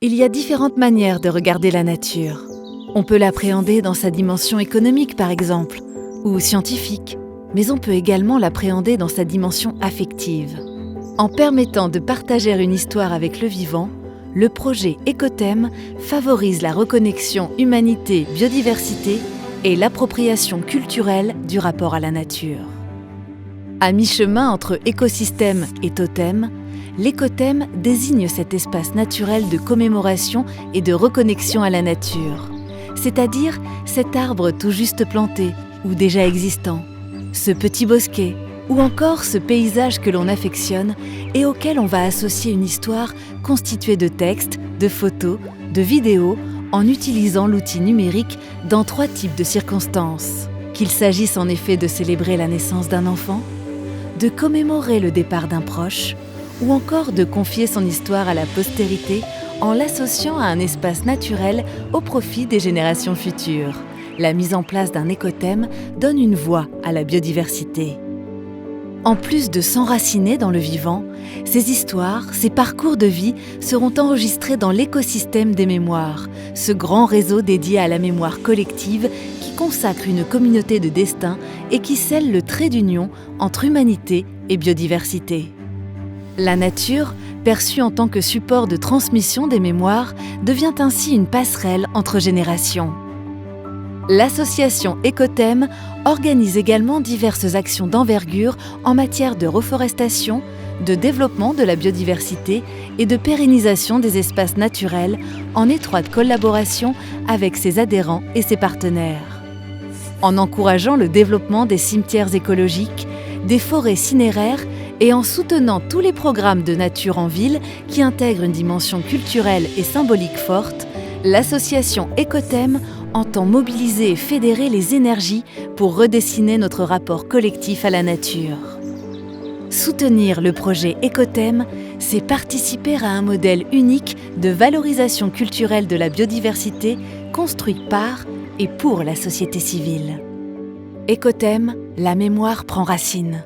Il y a différentes manières de regarder la nature. On peut l'appréhender dans sa dimension économique par exemple, ou scientifique, mais on peut également l'appréhender dans sa dimension affective. En permettant de partager une histoire avec le vivant, le projet Écothème favorise la reconnexion humanité-biodiversité et l'appropriation culturelle du rapport à la nature. À mi-chemin entre écosystème et totem, l'écothème désigne cet espace naturel de commémoration et de reconnexion à la nature, c'est-à-dire cet arbre tout juste planté ou déjà existant, ce petit bosquet ou encore ce paysage que l'on affectionne et auquel on va associer une histoire constituée de textes, de photos, de vidéos en utilisant l'outil numérique dans 3 types de circonstances. Qu'il s'agisse en effet de célébrer la naissance d'un enfant, de commémorer le départ d'un proche ou encore de confier son histoire à la postérité en l'associant à un espace naturel au profit des générations futures. La mise en place d'un écothème donne une voix à la biodiversité. En plus de s'enraciner dans le vivant, ces histoires, ces parcours de vie seront enregistrés dans l'écosystème des mémoires, ce grand réseau dédié à la mémoire collective qui consacre une communauté de destin et qui scelle le trait d'union entre humanité et biodiversité. La nature, perçue en tant que support de transmission des mémoires, devient ainsi une passerelle entre générations. L'association Écothème organise également diverses actions d'envergure en matière de reforestation, de développement de la biodiversité et de pérennisation des espaces naturels en étroite collaboration avec ses adhérents et ses partenaires. En encourageant le développement des cimetières écologiques, des forêts cinéraires et en soutenant tous les programmes de nature en ville qui intègrent une dimension culturelle et symbolique forte, l'association Écothème entend mobiliser et fédérer les énergies pour redessiner notre rapport collectif à la nature. Soutenir le projet Écothème, c'est participer à un modèle unique de valorisation culturelle de la biodiversité construit par et pour la société civile. Écothème, la mémoire prend racine.